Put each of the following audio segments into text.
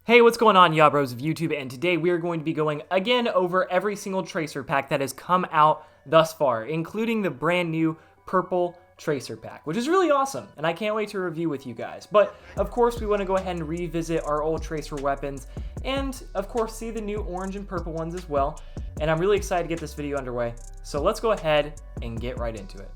Hey, what's going on, ya bros of YouTube? And today we are going to be going again over every single tracer pack that has come out thus far, including the brand new purple tracer pack, which is really awesome, and I can't wait to review with you guys. But of course, we want to go ahead and revisit our old tracer weapons, and of course see the new orange and purple ones as well. And I'm really excited to get this video underway, so let's go ahead and get right into it.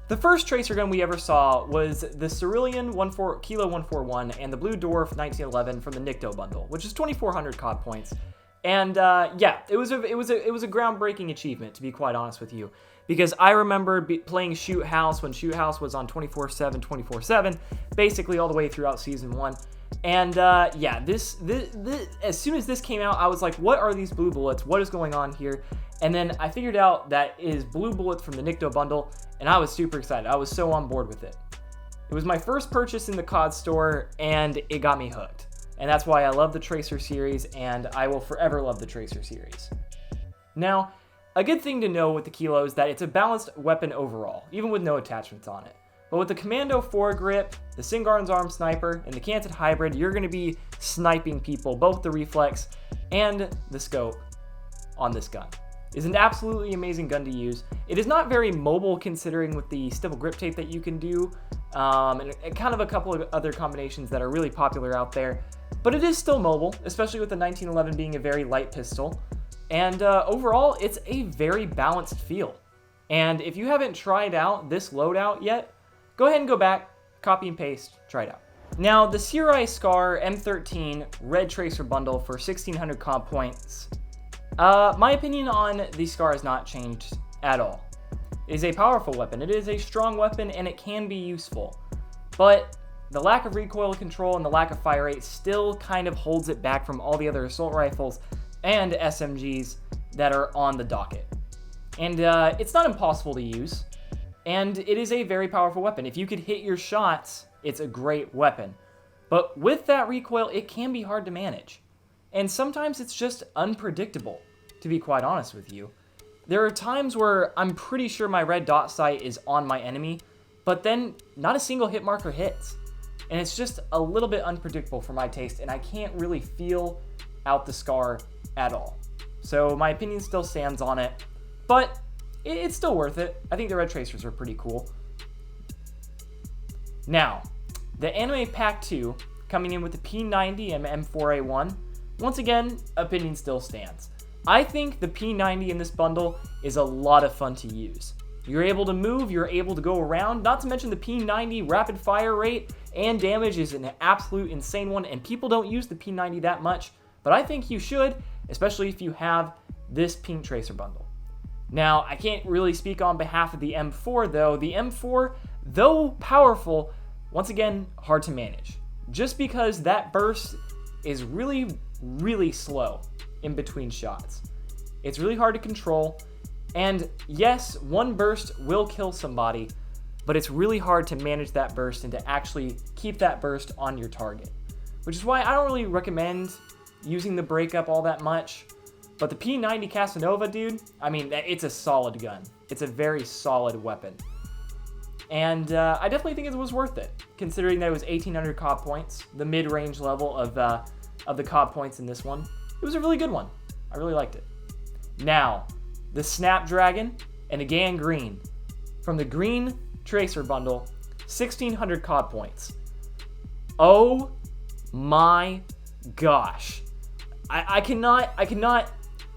The first tracer gun we ever saw was the Cerulean Kilo 141 and the Blue Dwarf 1911 from the NIKTO bundle, which is 2,400 COD points. And yeah, it was a groundbreaking achievement, to be quite honest with you, because I remember playing Shoot House when Shoot House was on 24/7, basically all the way throughout Season 1. And yeah, this as soon as this came out, I was like, what are these blue bullets? What is going on here? And then I figured out that it is blue bullets from the NIKTO bundle, and I was super excited. I was so on board with it. It was my first purchase in the COD store, and it got me hooked. And that's why I love the Tracer series, and I will forever love the Tracer series. Now, a good thing to know with the Kilo is that it's a balanced weapon overall, even with no attachments on it. But with the Commando foregrip, the Singarn's Arm Sniper, and the Canted Hybrid, you're going to be sniping people, both the reflex and the scope on this gun. It's an absolutely amazing gun to use. It is not very mobile considering with the stipple grip tape that you can do, and kind of a couple of other combinations that are really popular out there. But it is still mobile, especially with the 1911 being a very light pistol. And overall, it's a very balanced feel. And if you haven't tried out this loadout yet, go ahead and go back, copy and paste, try it out. Now, the ISKRA M13 Red Tracer Bundle for 1,600 COD points. My opinion on the ISKRA has not changed at all. It is a powerful weapon, it is a strong weapon, and it can be useful. But the lack of recoil control and the lack of fire rate still kind of holds it back from all the other assault rifles and SMGs that are on the docket. And it's not impossible to use, and it is a very powerful weapon. If you could hit your shots, it's a great weapon. But with that recoil, it can be hard to manage. And sometimes it's just unpredictable, to be quite honest with you. There are times where I'm pretty sure my red dot sight is on my enemy, but then not a single hit marker hits. And it's just a little bit unpredictable for my taste, and I can't really feel out the ISKRA at all. So my opinion still stands on it, but it's still worth it. I think the red tracers are pretty cool. Now, the Anime Pack 2, coming in with the P90 and M4A1, once again, opinion still stands. I think the P90 in this bundle is a lot of fun to use. You're able to move, you're able to go around, not to mention the P90 rapid fire rate and damage is an absolute insane one, and people don't use the P90 that much, but I think you should, especially if you have this pink tracer bundle. Now, I can't really speak on behalf of the M4 though. The M4, though powerful, once again, hard to manage. Just because that burst is really slow in between shots. It's really hard to control, and yes, one burst will kill somebody, but it's really hard to manage that burst and to actually keep that burst on your target, which is why I don't really recommend using the breakup all that much. But the P90 Casanova, dude, I mean, it's a solid gun. It's a very solid weapon. And I definitely think it was worth it, considering that it was 1,800 COD points, the mid-range level of the COD points in this one. It was a really good one. I really liked it. Now, the Snapdragon and the Gangrene from the Green Tracer Bundle, 1,600 COD points. Oh my gosh. I cannot,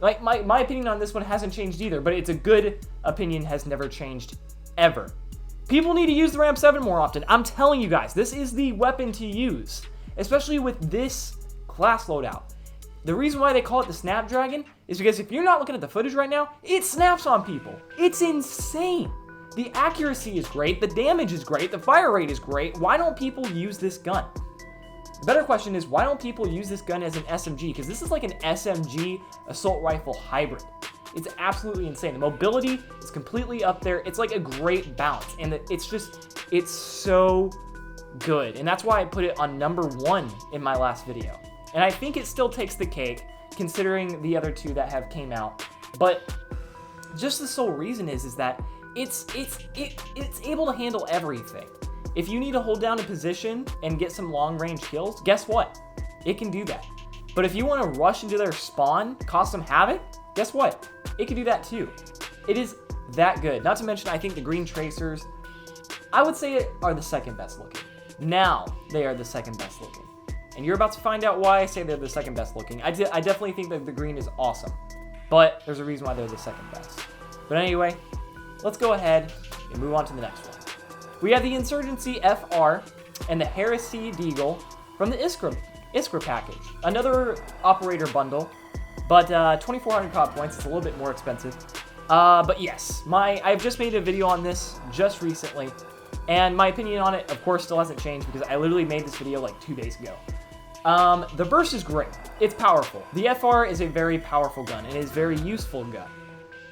like, my opinion on this one hasn't changed either, but it's a good opinion, has never changed ever. People need to use the Ram 7 more often. I'm telling you guys, this is the weapon to use, especially with this class loadout. The reason why they call it the Snapdragon is because if you're not looking at the footage right now, it snaps on people. It's insane. The accuracy is great, the damage is great, the fire rate is great. Why don't people use this gun? The better question is, why don't people use this gun as an SMG? Because this is like an SMG assault rifle hybrid. It's absolutely insane. The mobility is completely up there. It's like a great balance, and it's so good. And that's why I put it on #1 in my last video. And I think it still takes the cake, considering the other two that have came out. But just the sole reason is that it's able to handle everything. If you need to hold down a position and get some long range kills, guess what? It can do that. But if you want to rush into their spawn, cause some havoc, guess what? It can do that too. It is that good. Not to mention, I think the green tracers, I would say, are the second best looking. Now they are the second best looking. And you're about to find out why I say they're the second best looking. I definitely think that the green is awesome, but there's a reason why they're the second best. But anyway, let's go ahead and move on to the next one. We have the Insurgency FR and the Heresy Deagle from the ISKRA package. Another operator bundle, but 2,400 COD points. It's a little bit more expensive. But yes, I've just made a video on this just recently, and my opinion on it, of course, still hasn't changed because I literally made this video like 2 days ago. The burst is great. It's powerful. The FR is a very powerful gun. It is a very useful gun.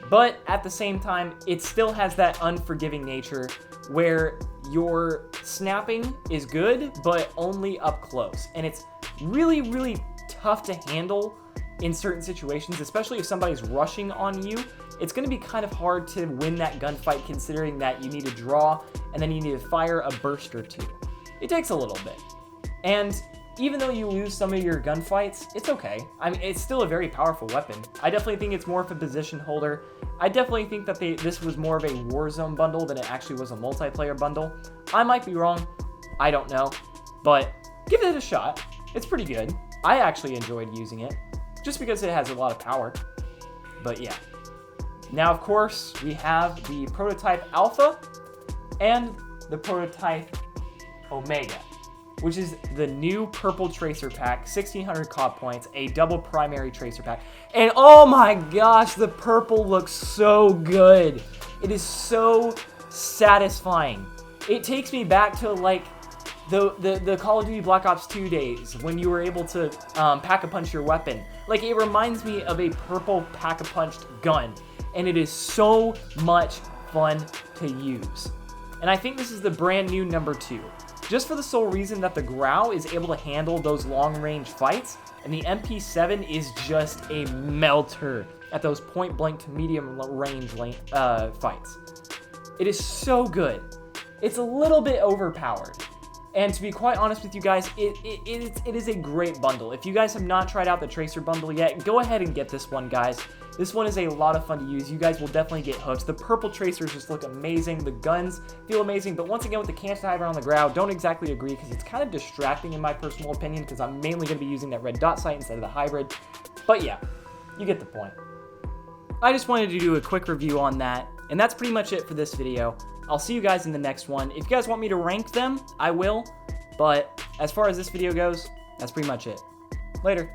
But at the same time, it still has that unforgiving nature where your snapping is good, but only up close. And it's really, really tough to handle in certain situations, especially if somebody's rushing on you. It's going to be kind of hard to win that gunfight considering that you need to draw and then you need to fire a burst or two. It takes a little bit. And even though you lose some of your gunfights, it's okay. I mean, it's still a very powerful weapon. I definitely think it's more of a position holder. I definitely think that this was more of a Warzone bundle than it actually was a multiplayer bundle. I might be wrong. I don't know. But give it a shot. It's pretty good. I actually enjoyed using it just because it has a lot of power. But yeah. Now, of course, we have the Prototype Alpha and the Prototype Omega, which is the new purple tracer pack, 1,600 COD points, a double primary tracer pack. And oh my gosh, the purple looks so good. It is so satisfying. It takes me back to like the Call of Duty Black Ops 2 days when you were able to pack-a-punch your weapon. Like, it reminds me of a purple pack-a-punched gun, and it is so much fun to use. And I think this is the brand new number 2. Just for the sole reason that the Grau is able to handle those long-range fights, and the MP7 is just a melter at those point-blank to medium-range fights. It is so good. It's a little bit overpowered. And to be quite honest with you guys, it is a great bundle. If you guys have not tried out the Tracer bundle yet, go ahead and get this one, guys. This one is a lot of fun to use. You guys will definitely get hooked. The purple tracers just look amazing. The guns feel amazing. But once again, with the cancer hider on the ground, don't exactly agree because it's kind of distracting in my personal opinion because I'm mainly going to be using that red dot sight instead of the hybrid. But yeah, you get the point. I just wanted to do a quick review on that. And that's pretty much it for this video. I'll see you guys in the next one. If you guys want me to rank them, I will. But as far as this video goes, that's pretty much it. Later.